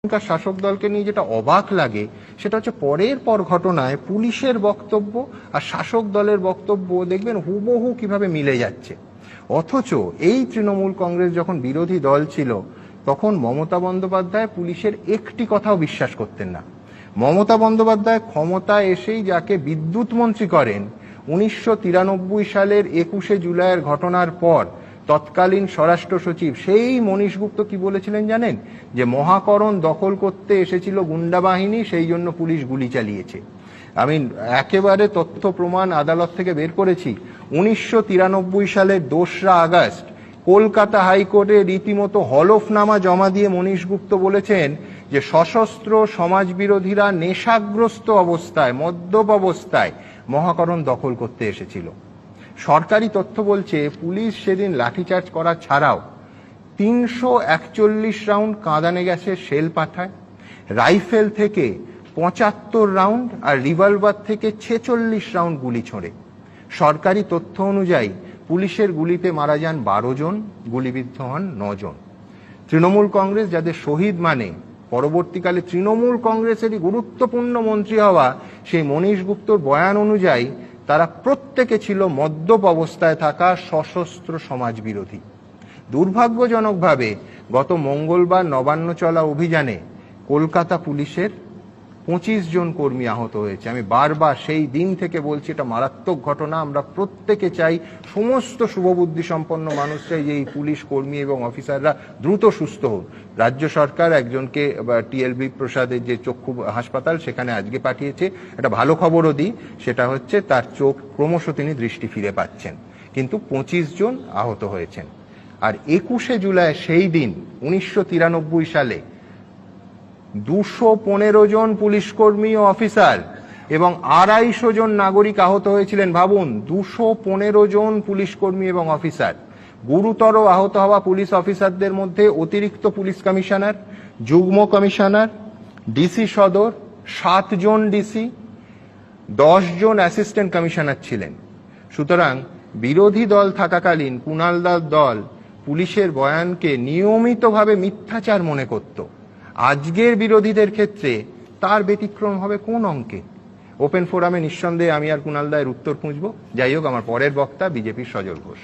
এখনকার শাসক দলকে নিয়ে যেটা অবাক লাগে সেটা হচ্ছে পরের পর ঘটনায় পুলিশের বক্তব্য আর শাসক দলের বক্তব্য দেখবেন হুবহু কিভাবে মিলে যাচ্ছে। অথচ এই তৃণমূল কংগ্রেস যখন বিরোধী দল ছিল তখন মমতা বন্দ্যোপাধ্যায় পুলিশের একটি কথাও বিশ্বাস করতেন না। মমতা বন্দ্যোপাধ্যায় ক্ষমতায় এসেই যাকে বিদ্যুৎ মন্ত্রী করেন 1993 সালের 21শে জুলাইয়ের ঘটনার পর তৎকালীন স্বরাষ্ট্র সচিব সেই মনীশ গুপ্ত কি বলেছিলেন জানেন? যে মহাকরণ দখল করতে এসেছিল গুন্ডা বাহিনী, সেই জন্য পুলিশ গুলি চালিয়েছে। আমি একেবারে তথ্য প্রমাণ আদালত থেকে বের করেছি। 1993 সালের 2রা আগস্ট কলকাতা হাইকোর্টে রীতিমতো হলফনামা জমা দিয়ে মনীশ গুপ্ত বলেছেন যে সশস্ত্র সমাজ বিরোধীরা নেশাগ্রস্ত অবস্থায়, মদ্যপ অবস্থায় মহাকরণ দখল করতে এসেছিল। সরকারি তথ্য বলছে পুলিশ সেদিন লাঠিচার্জ করা ছাড়াও 341 রাউন্ড কাঁদানে গ্যাসের শেল পাঠায়, রাইফেল থেকে 75 রাউন্ড আর রিভলভার থেকে 46 রাউন্ড গুলি ছোড়ে। সরকারি তথ্য অনুযায়ী পুলিশের গুলিতে মারা যান 12 জন, গুলিবিদ্ধ হন 9 জন। তৃণমূল কংগ্রেস যাদের শহীদ মানে পরবর্তীকালে তৃণমূল কংগ্রেসেরই গুরুত্বপূর্ণ মন্ত্রী হওয়া সেই মনীশ গুপ্তর বয়ান অনুযায়ী তারা প্রত্যেকে ছিল মদ্যপ অবস্থায় থাকা সশস্ত্র সমাজ বিরোধী। দুর্ভাগ্যজনকভাবে গত মঙ্গলবার নবান্ন চলা অভিযানে কলকাতা পুলিশের 25 জন কর্মী আহত হয়েছে। আমি বারবার সেই দিন থেকে বলছি এটা মারাত্মক ঘটনা। আমরা প্রত্যেকে চাই, সমস্ত শুভবুদ্ধি সম্পন্ন মানুষ চাই যে এই পুলিশ কর্মী এবং অফিসাররা দ্রুত সুস্থ হোক। রাজ্য সরকার একজনকে টিএলবি প্রসাদের যে চক্ষু হাসপাতাল সেখানে আজকে পাঠিয়েছে। একটা ভালো খবরও দিই, সেটা হচ্ছে তার চোখ ক্রমশ তিনি দৃষ্টি ফিরে পাচ্ছেন, কিন্তু 25 জন আহত হয়েছেন। আর 21শে জুলাই সেই দিন 1993 সালে 215 জন পুলিশ কর্মী ও অফিসার এবং 250 জন নাগরিক আহত হয়েছিলেন। ভাবুন, 215 জন পুলিশ কর্মী এবং অফিসার। গুরুতর আহত হওয়া পুলিশ অফিসারদের মধ্যে অতিরিক্ত পুলিশ কমিশনার, যুগ্ম কমিশনার, ডিসি সদর, 7 জন ডিসি, 10 জন অ্যাসিস্ট্যান্ট কমিশনার ছিলেন। সুতরাং বিরোধী দল থাকাকালীন কুণাল দার দল পুলিশের বয়ানকে নিয়মিতভাবে মিথ্যাচার মনে করত। আজকের বিরোধীদের ক্ষেত্রে তার ব্যতিক্রম হবে কোন অঙ্কে? ওপেন ফোরামে নিঃসন্দেহে আমি আর কুণাল দায়ের উত্তর খুঁজবো। যাই হোক, আমার পরের বক্তা বিজেপির সজল ঘোষ।